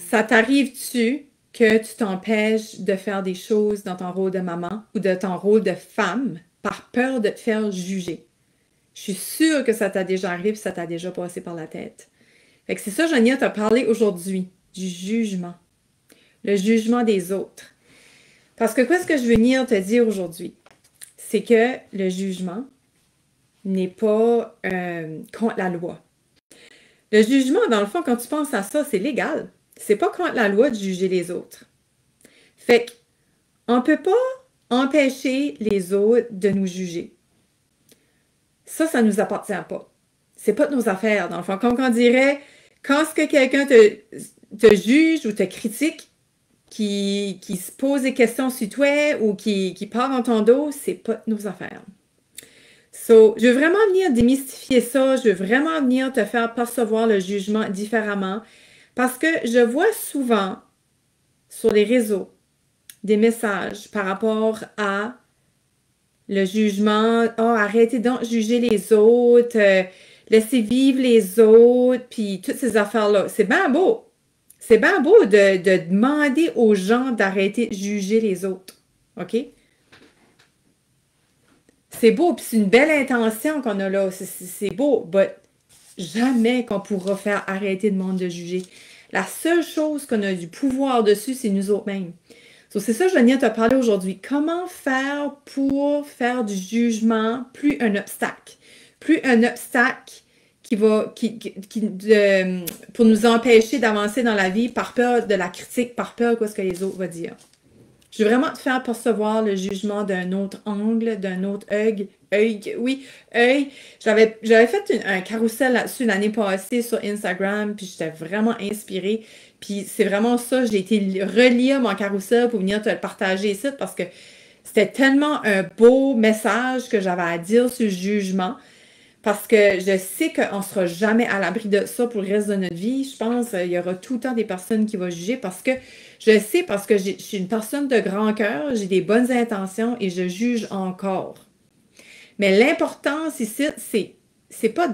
Ça t'arrive-tu que tu t'empêches de faire des choses dans ton rôle de maman ou de ton rôle de femme par peur de te faire juger? Je suis sûre que ça t'a déjà arrivé et ça t'a déjà passé par la tête. Fait que c'est ça, Jania, t'a parlé aujourd'hui, du jugement. Le jugement des autres. Parce que qu'est-ce que je veux venir te dire aujourd'hui? C'est que le jugement n'est pas contre la loi. Le jugement, dans le fond, quand tu penses à ça, c'est légal. C'est pas contre la loi de juger les autres. Fait qu'on peut pas empêcher les autres de nous juger. Ça nous appartient pas. C'est pas de nos affaires, dans le fond. Comme on dirait, quand ce que quelqu'un te juge ou te critique, qui se pose des questions sur toi ou qui parle dans ton dos, c'est pas de nos affaires. So, je veux vraiment venir démystifier ça, je veux vraiment venir te faire percevoir le jugement différemment parce que je vois souvent sur les réseaux des messages par rapport à le jugement, « Oh, arrêtez donc de juger les autres, laissez vivre les autres », puis toutes ces affaires-là. C'est bien beau. C'est bien beau de demander aux gens d'arrêter de juger les autres. OK? C'est beau, puis c'est une belle intention qu'on a là. C'est beau, mais jamais qu'on pourra faire arrêter le monde de juger. La seule chose qu'on a du pouvoir dessus, c'est nous autres-mêmes. So, c'est ça que je viens te parler aujourd'hui. Comment faire pour faire du jugement plus un obstacle? Plus un obstacle pour nous empêcher d'avancer dans la vie par peur de la critique, par peur de ce que les autres vont dire. Je veux vraiment te faire percevoir le jugement d'un autre angle, d'un autre œil. J'avais fait un carrousel là-dessus l'année passée sur Instagram, puis j'étais vraiment inspirée. Puis c'est vraiment ça, j'ai été relire mon carrousel pour venir te le partager ici, parce que c'était tellement un beau message que j'avais à dire sur le jugement. Parce que je sais qu'on ne sera jamais à l'abri de ça pour le reste de notre vie. Je pense qu'il y aura tout le temps des personnes qui vont juger parce que je sais, parce que je suis une personne de grand cœur, j'ai des bonnes intentions et je juge encore. Mais l'importance ici, c'est pas...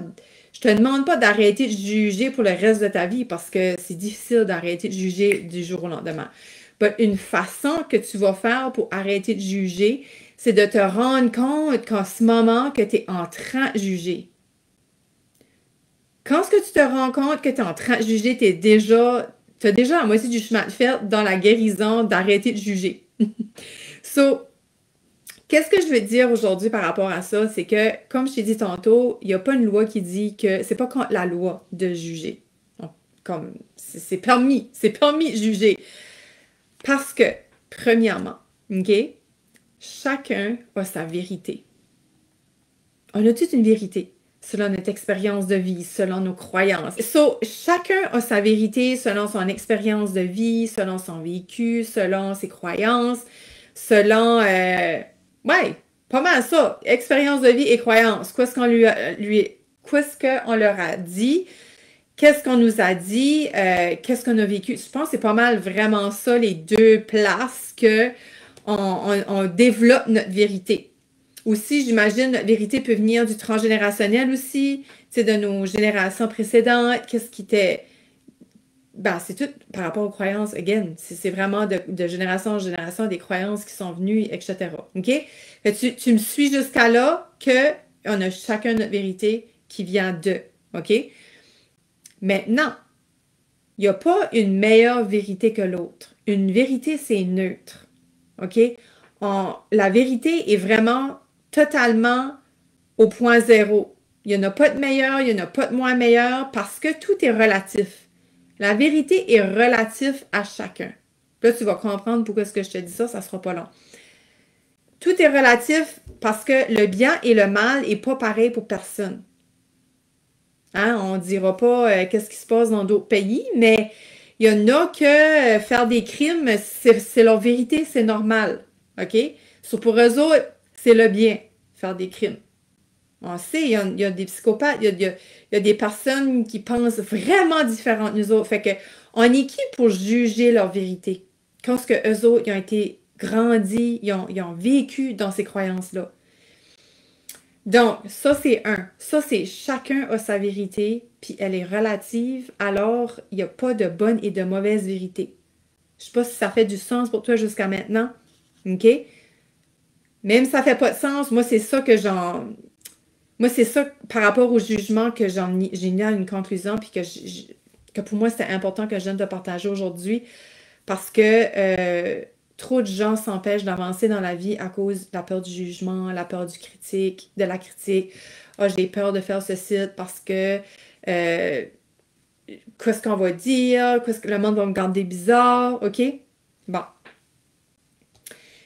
Je te demande pas d'arrêter de juger pour le reste de ta vie parce que c'est difficile d'arrêter de juger du jour au lendemain. Mais une façon que tu vas faire pour arrêter de juger, c'est de te rendre compte qu'en ce moment que tu es en train de juger. Quand est-ce que tu te rends compte que tu es en train de juger, tu as déjà la moitié du chemin de fait dans la guérison d'arrêter de juger. So, qu'est-ce que je veux dire aujourd'hui par rapport à ça? C'est que, comme je t'ai dit tantôt, il n'y a pas une loi qui dit que c'est pas contre la loi de juger. Donc, comme c'est permis de juger. Parce que, premièrement, OK? Chacun a sa vérité. On a toute une vérité selon notre expérience de vie, selon nos croyances. So, chacun a sa vérité selon son expérience de vie, selon son vécu, selon ses croyances, selon... ouais, pas mal ça. Expérience de vie et croyances. Qu'est-ce qu'on leur a dit? Qu'est-ce qu'on nous a dit? Qu'est-ce qu'on a vécu? Je pense que c'est pas mal vraiment ça, les deux places que on développe notre vérité. Aussi, j'imagine, notre vérité peut venir du transgénérationnel aussi, tu sais, de nos générations précédentes. Qu'est-ce qui était... Ben, c'est tout par rapport aux croyances, again. C'est vraiment de génération en génération des croyances qui sont venues, etc. OK? Tu me suis jusqu'à là qu'on a chacun notre vérité qui vient de. OK? Maintenant, il n'y a pas une meilleure vérité que l'autre. Une vérité, c'est neutre. OK? La vérité est vraiment totalement au point zéro. Il n'y en a pas de meilleur, il n'y en a pas de moins meilleur parce que tout est relatif. La vérité est relative à chacun. Là, tu vas comprendre pourquoi est-ce que je te dis ça, ça ne sera pas long. Tout est relatif parce que le bien et le mal n'est pas pareil pour personne. Hein? On ne dira pas qu'est-ce qui se passe dans d'autres pays, mais il y en a que faire des crimes, c'est leur vérité, c'est normal. OK? So, pour eux autres, c'est le bien, faire des crimes. On sait, il y a des psychopathes, il y a des personnes qui pensent vraiment différentes de nous autres. Fait que, on est qui pour juger leur vérité? Quand ce que eux autres, ils ont été grandis, ils ont vécu dans ces croyances-là. Donc, ça, c'est un. Ça, c'est chacun a sa vérité, puis elle est relative, alors il n'y a pas de bonne et de mauvaise vérité. Je sais pas si ça fait du sens pour toi jusqu'à maintenant, OK? Même si ça fait pas de sens, moi, c'est ça que j'en... Moi, c'est ça, par rapport au jugement, que j'ai mis à une conclusion, puis que pour moi, c'était important que je vienne de partager aujourd'hui, parce que trop de gens s'empêchent d'avancer dans la vie à cause de la peur du jugement, la peur de la critique. Ah, j'ai peur de faire ce site parce que qu'est-ce qu'on va dire, qu'est-ce que le monde va me garder bizarre, OK? Bon.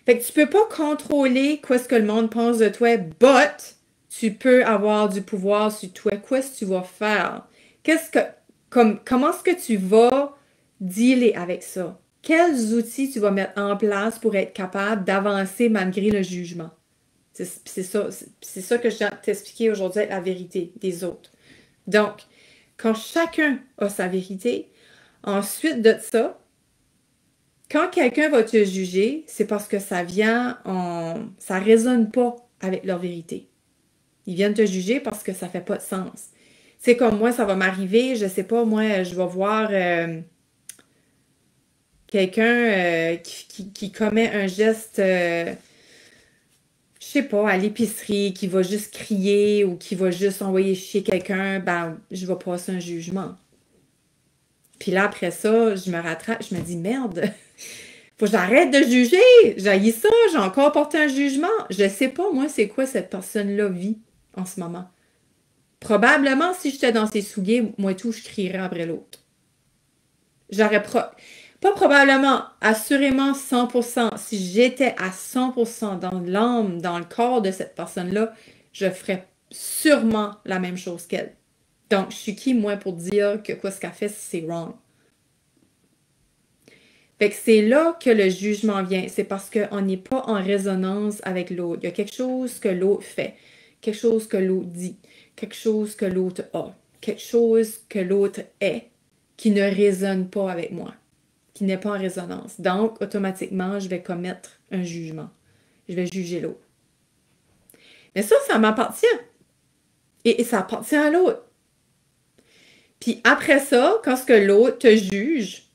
Fait que tu peux pas contrôler qu'est-ce que le monde pense de toi, but tu peux avoir du pouvoir sur toi. Qu'est-ce que tu vas faire? Comment est-ce que tu vas dealer avec ça? Quels outils tu vas mettre en place pour être capable d'avancer malgré le jugement? C'est ça que je viens de t'expliquer aujourd'hui, la vérité des autres. Donc, quand chacun a sa vérité, ensuite de ça, quand quelqu'un va te juger, c'est parce que ça résonne pas avec leur vérité. Ils viennent te juger parce que ça fait pas de sens. C'est comme moi, ça va m'arriver, je sais pas, moi, je vais voir quelqu'un qui commet un geste, je sais pas, à l'épicerie, qui va juste crier ou qui va juste envoyer chier quelqu'un, ben, je vais passer un jugement. Puis là, après ça, je me rattrape, je me dis, merde, faut que j'arrête de juger. J'haïs ça, j'ai encore porté un jugement. Je sais pas, moi, c'est quoi cette personne-là vit en ce moment. Probablement, si j'étais dans ses souliers, moi tout, je crierais après l'autre. Pas probablement, assurément 100%. Si j'étais à 100% dans l'âme, dans le corps de cette personne-là, je ferais sûrement la même chose qu'elle. Donc, je suis qui, moi, pour dire que quoi ce qu'elle fait, c'est wrong. Fait que c'est là que le jugement vient. C'est parce qu'on n'est pas en résonance avec l'autre. Il y a quelque chose que l'autre fait, quelque chose que l'autre dit, quelque chose que l'autre a, quelque chose que l'autre est qui ne résonne pas avec moi, qui n'est pas en résonance. Donc, automatiquement, je vais commettre un jugement. Je vais juger l'autre. Mais ça m'appartient. Et ça appartient à l'autre. Puis après ça, quand ce que l'autre te juge,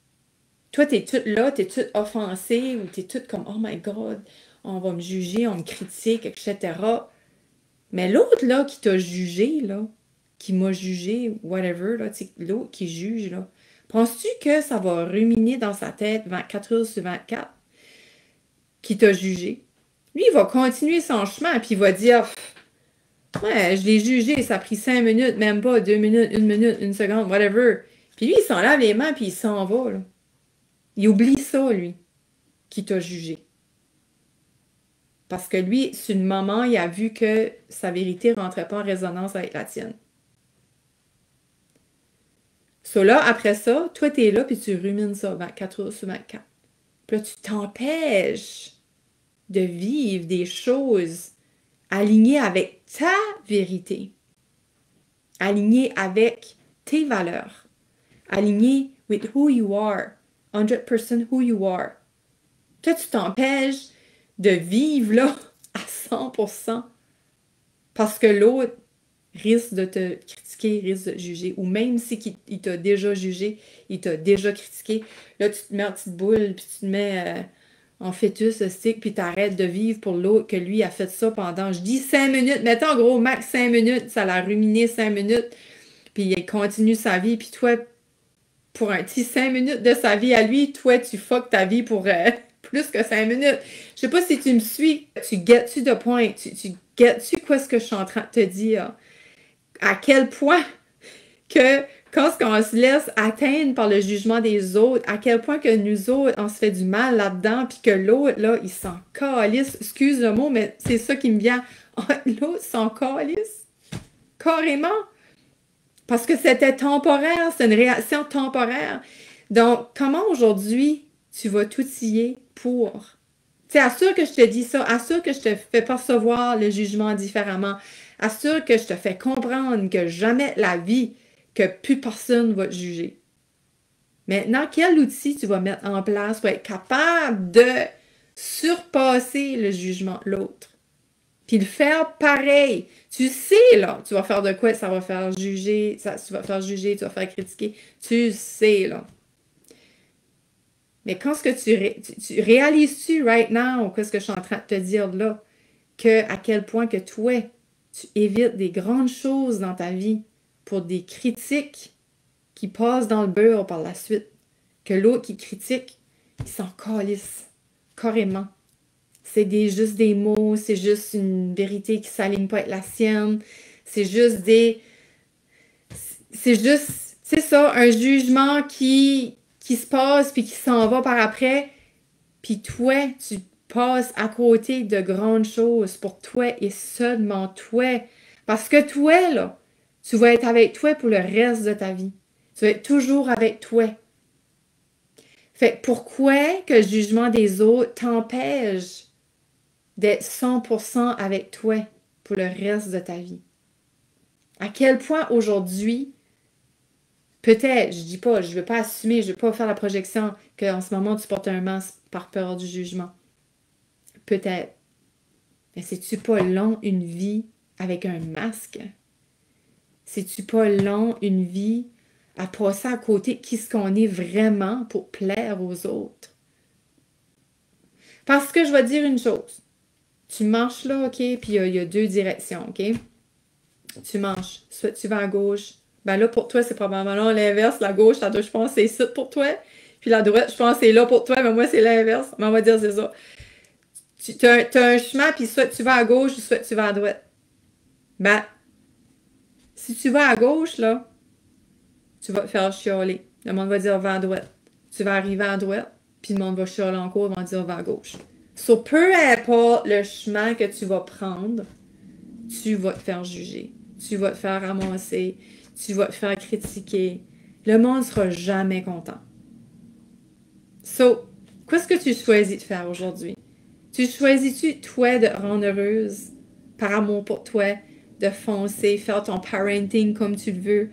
toi, t'es toute là, t'es toute offensée ou t'es toute comme « Oh my God, on va me juger, on me critique, etc. » Mais l'autre, là, qui t'a jugé, là, qui m'a jugé, whatever, là, l'autre qui juge, là, penses-tu que ça va ruminer dans sa tête 24 heures sur 24 qui t'a jugé? Lui, il va continuer son chemin, puis il va dire « Ouais, je l'ai jugé, ça a pris 5 minutes, même pas 2 minutes, 1 minute, 1 seconde, whatever. » Puis lui, il s'en lave les mains, puis il s'en va, là. Il oublie ça, lui, qui t'a jugé. Parce que lui, sur le moment, il a vu que sa vérité ne rentrait pas en résonance avec la tienne. Là, après ça, toi, tu es là, puis tu rumines ça 24 heures sur 24. Puis là, tu t'empêches de vivre des choses alignées avec ta vérité, alignées avec tes valeurs, alignées with who you are, 100% who you are. Toi, tu t'empêches de vivre là à 100% parce que l'autre risque de te critiquer, risque de te juger, ou même si il t'a déjà jugé, il t'a déjà critiqué, là tu te mets en petite boule, puis tu te mets en fœtus, stick, puis t'arrêtes de vivre pour l'autre que lui a fait ça pendant, je dis 5 minutes, mettons en gros max 5 minutes, ça l'a ruminé 5 minutes, puis il continue sa vie, puis toi, pour un petit 5 minutes de sa vie à lui, toi tu fuck ta vie pour plus que 5 minutes. Je sais pas si tu me suis, tu get-tu de point, tu get-tu quoi ce que je suis en train de te dire? À quel point que quand on se laisse atteindre par le jugement des autres, à quel point que nous autres, on se fait du mal là-dedans, puis que l'autre, là, il s'en calisse. Excuse le mot, mais c'est ça qui me vient. L'autre s'en calisse. Carrément. Parce que c'était temporaire, c'est une réaction temporaire. Donc, comment aujourd'hui tu vas t'outiller pour... Tu sais, assure que je te dis ça, assure que je te fais percevoir le jugement différemment, assure que je te fais comprendre que jamais la vie, que plus personne va te juger. Maintenant, quel outil tu vas mettre en place pour être capable de surpasser le jugement de l'autre? Puis le faire pareil. Tu sais, là, tu vas faire de quoi, ça va faire juger, tu vas faire juger, tu vas faire critiquer. Tu sais, là. Mais quand ce que tu réalises-tu right now, qu'est-ce que je suis en train de te dire là, à quel point que toi, tu évites des grandes choses dans ta vie pour des critiques qui passent dans le beurre par la suite. Que l'autre qui critique, il s'en calisse carrément. C'est juste des mots, c'est juste une vérité qui ne s'aligne pas avec la sienne. C'est juste c'est ça, un jugement qui se passe puis qui s'en va par après. Puis toi, tu passes à côté de grandes choses pour toi et seulement toi. Parce que toi, là, tu vas être avec toi pour le reste de ta vie. Tu vas être toujours avec toi. Fait pourquoi que le jugement des autres t'empêche d'être 100% avec toi pour le reste de ta vie? À quel point aujourd'hui, peut-être, je dis pas, je veux pas assumer, je veux pas faire la projection qu'en ce moment tu portes un masque par peur du jugement. Peut-être. Mais c'est-tu pas long une vie avec un masque? C'est-tu pas long une vie à passer à côté qui ce qu'on est vraiment pour plaire aux autres? Parce que je vais te dire une chose. Tu marches là, OK, puis il y a deux directions, OK? Tu marches. Soit tu vas à gauche. Ben là, pour toi, c'est probablement l'inverse. La gauche, je pense, c'est ici pour toi. Puis la droite, je pense, c'est là pour toi, mais moi, c'est l'inverse. Mais on va dire, c'est ça. Tu as un chemin, puis soit tu vas à gauche, soit tu vas à droite. Ben, si tu vas à gauche, là, tu vas te faire chialer. Le monde va dire, va à droite. Tu vas arriver à droite, puis le monde va chialer encore, ils vont dire, va à gauche. So, peu importe le chemin que tu vas prendre, tu vas te faire juger. Tu vas te faire ramasser. Tu vas te faire critiquer. Le monde ne sera jamais content. So, qu'est-ce que tu choisis de faire aujourd'hui? Tu choisis-tu, toi, de te rendre heureuse par amour pour toi, de foncer, faire ton parenting comme tu le veux,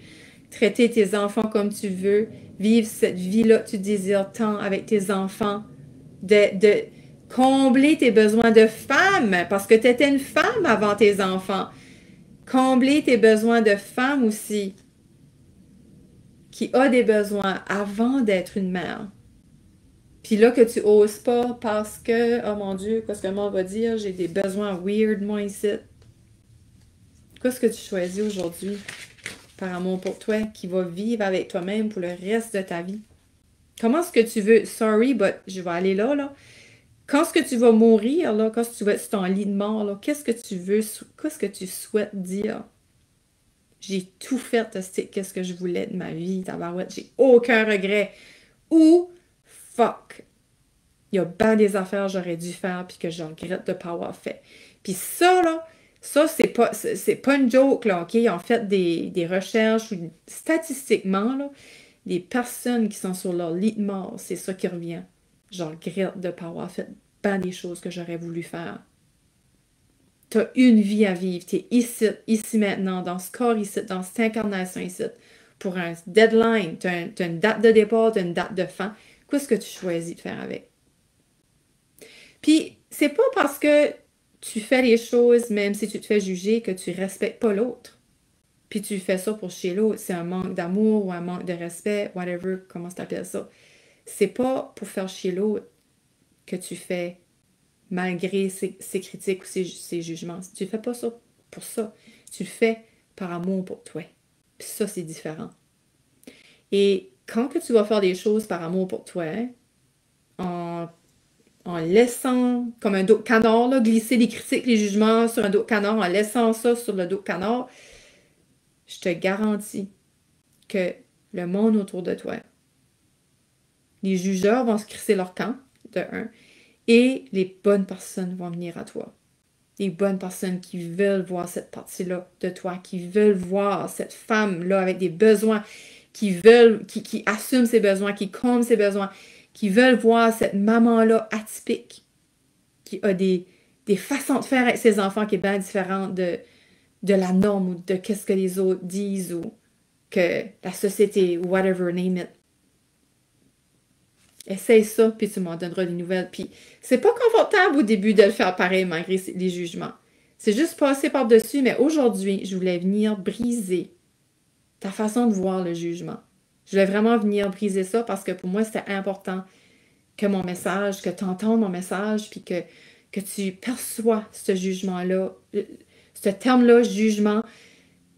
traiter tes enfants comme tu veux, vivre cette vie-là que tu désires tant avec tes enfants, de combler tes besoins de femme, parce que tu étais une femme avant tes enfants. Combler tes besoins de femme aussi, qui a des besoins avant d'être une mère. Puis là que tu oses pas parce que, oh mon Dieu, qu'est-ce que le monde va dire, j'ai des besoins weird, moi ici. Qu'est-ce que tu choisis aujourd'hui par amour pour toi, qui va vivre avec toi-même pour le reste de ta vie? Comment est-ce que tu veux, sorry, but je vais aller là, là. Quand est-ce que tu vas mourir, là, quand tu vas être sur ton lit de mort, là, qu'est-ce que tu veux, qu'est-ce que tu souhaites dire? J'ai tout fait, qu'est-ce que je voulais de ma vie, tabarouette, j'ai aucun regret. Ou, fuck, il y a bien des affaires que j'aurais dû faire puis que je regrette de ne pas avoir fait. Puis ça, là, ça, c'est pas une joke, là, OK? Ils ont fait des recherches, statistiquement, là, les personnes qui sont sur leur lit de mort, c'est ça qui revient. Je regrette de ne pas avoir fait bien des choses que j'aurais voulu faire. Tu as une vie à vivre. Tu es ici maintenant, dans ce corps ici, dans cette incarnation ici, pour un deadline. Tu as une date de départ, tu as une date de fin. Qu'est-ce que tu choisis de faire avec? Puis, c'est pas parce que tu fais les choses, même si tu te fais juger, que tu respectes pas l'autre. Puis tu fais ça pour chez l'autre. C'est un manque d'amour ou un manque de respect, whatever, comment tu appelles ça. C'est pas pour faire chier l'autre que tu fais malgré ses critiques ou ses jugements. Tu ne fais pas ça pour ça. Tu le fais par amour pour toi. Puis ça, c'est différent. Et quand que tu vas faire des choses par amour pour toi, en laissant, comme un dos de canard, là, glisser les critiques, les jugements sur un dos de canard, en laissant ça sur le dos de canard, je te garantis que le monde autour de toi, les jugeurs vont se crisser leur camp, de un, et les bonnes personnes vont venir à toi. Les bonnes personnes qui veulent voir cette partie-là de toi, qui veulent voir cette femme-là avec des besoins, qui assume ses besoins, qui comble ses besoins, qui veulent voir cette maman-là atypique, qui a des façons de faire avec ses enfants qui est bien différente de la norme ou de qu'est-ce que les autres disent ou que la société, whatever, name it. Essaye ça, puis tu m'en donneras des nouvelles. Puis c'est pas confortable au début de le faire pareil malgré les jugements. C'est juste passer par-dessus, mais aujourd'hui, je voulais venir briser ta façon de voir le jugement. Je voulais vraiment venir briser ça parce que pour moi, c'était important que mon message, que tu entendes mon message, puis que tu perçois ce jugement-là, ce terme-là, jugement,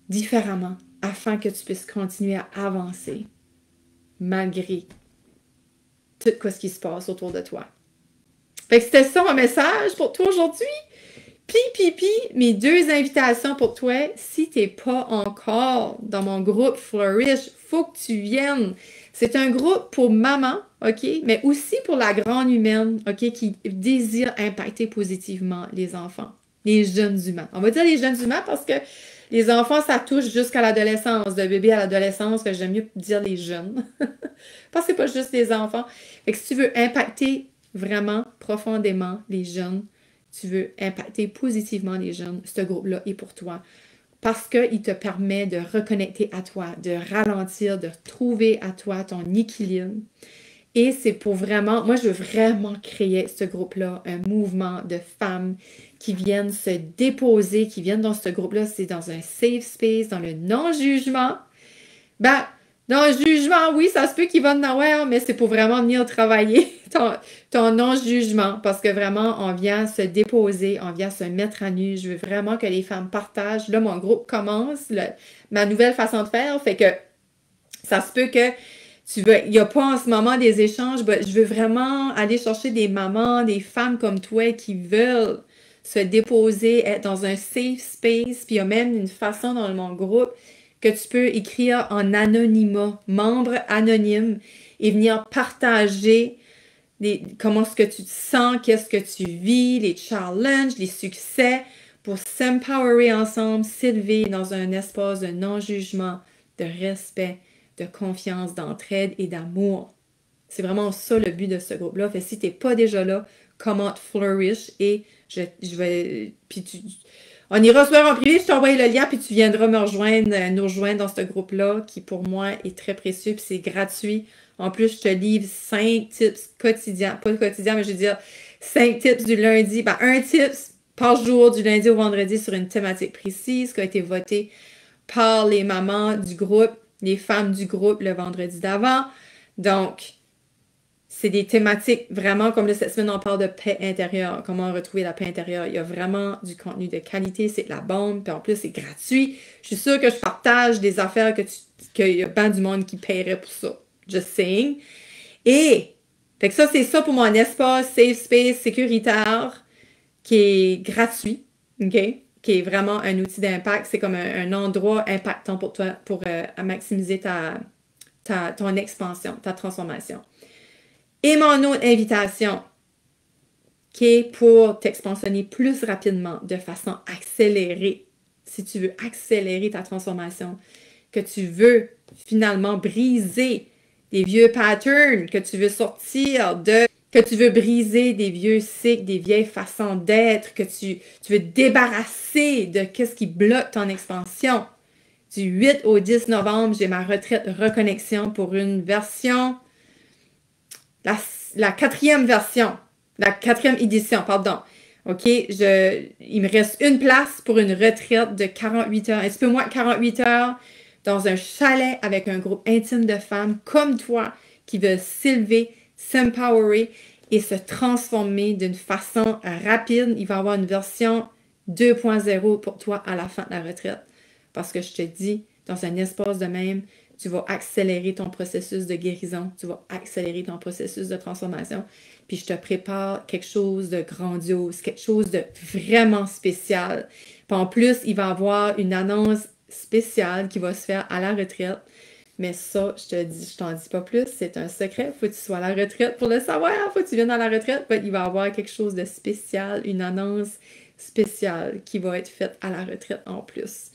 différemment, afin que tu puisses continuer à avancer malgré tout ce qui se passe autour de toi. Fait que c'était ça mon message pour toi aujourd'hui. Puis, mes deux invitations pour toi, si tu n'es pas encore dans mon groupe Flourish, faut que tu viennes. C'est un groupe pour maman, OK, mais aussi pour la grande humaine, OK, qui désire impacter positivement les enfants, les jeunes humains. On va dire les jeunes humains parce que les enfants, ça touche jusqu'à l'adolescence, de bébé à l'adolescence, que j'aime mieux dire les jeunes. Parce que c'est pas juste les enfants. Fait que si tu veux impacter vraiment profondément les jeunes, tu veux impacter positivement les jeunes, ce groupe-là est pour toi. Parce qu'il te permet de reconnecter à toi, de ralentir, de trouver à toi ton équilibre. Et c'est pour vraiment, moi je veux vraiment créer ce groupe-là, un mouvement de femmes qui viennent se déposer, qui viennent dans ce groupe-là, c'est dans un safe space, dans le non-jugement. Ben, dans le jugement, oui, ça se peut qu'il va en avoir, mais c'est pour vraiment venir travailler ton non-jugement, parce que vraiment, on vient se déposer, on vient se mettre à nu. Je veux vraiment que les femmes partagent. Là, mon groupe commence, ma nouvelle façon de faire, fait que ça se peut que il n'y a pas en ce moment des échanges, je veux vraiment aller chercher des mamans, des femmes comme toi qui veulent se déposer, être dans un safe space, puis il y a même une façon dans mon groupe que tu peux écrire en anonymat, membre anonyme, et venir partager comment est-ce que tu te sens, qu'est-ce que tu vis, les challenges, les succès, pour s'empowerer ensemble, s'élever dans un espace de non-jugement, de respect, de confiance, d'entraide et d'amour. C'est vraiment ça le but de ce groupe-là. Fait si tu n'es pas déjà là, commente Flourish et je vais... Puis on ira se voir en privé, je t'envoie le lien, puis tu viendras nous rejoindre dans ce groupe-là, qui pour moi est très précieux, puis c'est gratuit. En plus, je te livre 5 tips quotidiens, pas quotidiens, mais je veux dire 5 tips du lundi, ben un tips par jour du lundi au vendredi sur une thématique précise qui a été votée par les mamans du groupe, les femmes du groupe le vendredi d'avant. Donc, c'est des thématiques vraiment, comme là, cette semaine, on parle de paix intérieure, comment retrouver la paix intérieure. Il y a vraiment du contenu de qualité, c'est de la bombe, puis en plus, c'est gratuit. Je suis sûre que je partage des affaires qu'il y a bien du monde qui paierait pour ça. Just saying. Et, fait que ça, c'est ça pour mon espace safe space sécuritaire qui est gratuit, OK? Qui est vraiment un outil d'impact. C'est comme un endroit impactant pour toi, pour maximiser ton expansion, ta transformation. Et mon autre invitation, qui est pour t'expansionner plus rapidement, de façon accélérée, si tu veux accélérer ta transformation, que tu veux finalement briser des vieux patterns, que tu veux sortir que tu veux briser des vieux cycles, des vieilles façons d'être, que tu veux te débarrasser de ce qui bloque ton expansion. Du 8 au 10 novembre, j'ai ma retraite reconnexion pour une version, la quatrième version, la quatrième édition, pardon. OK, il me reste une place pour une retraite de 48 heures, un petit peu moins de 48 heures, dans un chalet avec un groupe intime de femmes comme toi qui veulent s'élever, s'empowerer et se transformer d'une façon rapide. Il va y avoir une version 2.0 pour toi à la fin de la retraite. Parce que je te dis, dans un espace de même, tu vas accélérer ton processus de guérison, tu vas accélérer ton processus de transformation. Puis je te prépare quelque chose de grandiose, quelque chose de vraiment spécial. Puis en plus, il va y avoir une annonce spéciale qui va se faire à la retraite. Mais ça, je t'en dis pas plus, c'est un secret. Faut que tu sois à la retraite pour le savoir. Faut que tu viennes à la retraite. Il va y avoir quelque chose de spécial, une annonce spéciale qui va être faite à la retraite en plus.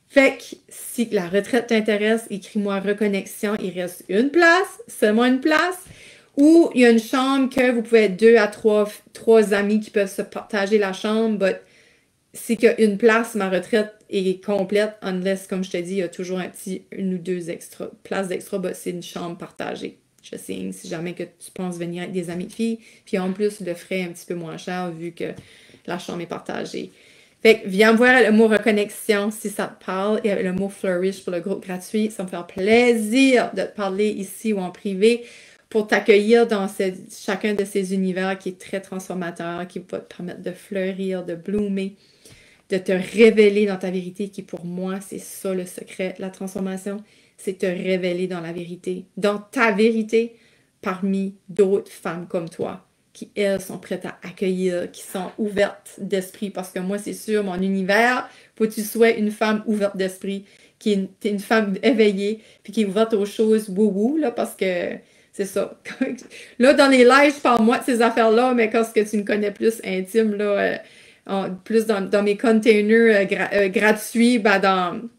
Fait que si la retraite t'intéresse, écris-moi reconnexion. Il reste une place, seulement une place. Ou il y a une chambre que vous pouvez être 2 à 3 amis qui peuvent se partager la chambre. C'est qu'il y a une place, ma retraite est complète, unless, comme je te dis, il y a toujours une ou deux places d'extra, c'est une chambre partagée. Je sais, si jamais que tu penses venir avec des amis de filles, puis en plus, le frais est un petit peu moins cher vu que la chambre est partagée. Fait que viens me voir le mot reconnexion si ça te parle et le mot flourish pour le groupe gratuit. Ça me fait plaisir de te parler ici ou en privé pour t'accueillir dans chacun de ces univers qui est très transformateur, qui va te permettre de fleurir, de bloomer, de te révéler dans ta vérité qui pour moi, c'est ça le secret. La transformation, c'est te révéler dans la vérité, dans ta vérité parmi d'autres femmes comme toi qui, elles, sont prêtes à accueillir, qui sont ouvertes d'esprit. Parce que moi, c'est sûr, mon univers, faut que tu sois une femme ouverte d'esprit, qui est une femme éveillée, puis qui est ouverte aux choses wouhou, là, parce que c'est ça. Là, dans les lives, je parle moi de ces affaires-là, mais quand ce que tu me connais plus intime, là, plus dans mes containers gratuits, ben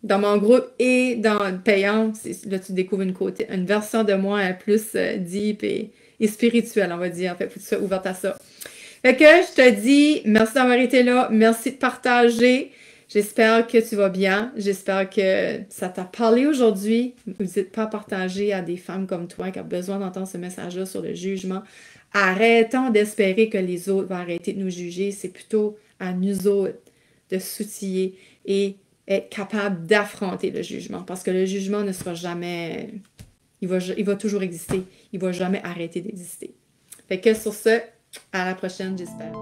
dans mon groupe et dans le payant, là, tu découvres une version de moi plus deep et spirituelle, on va dire. Fait que faut que tu sois ouverte à ça. Fait que je te dis merci d'avoir été là, merci de partager. J'espère que tu vas bien. J'espère que ça t'a parlé aujourd'hui. N'hésite pas à partager à des femmes comme toi qui ont besoin d'entendre ce message-là sur le jugement. Arrêtons d'espérer que les autres vont arrêter de nous juger. C'est plutôt à nous autres de s'outiller et être capable d'affronter le jugement. Parce que le jugement ne sera jamais... Il va toujours exister. Il ne va jamais arrêter d'exister. Fait que sur ce, à la prochaine, j'espère.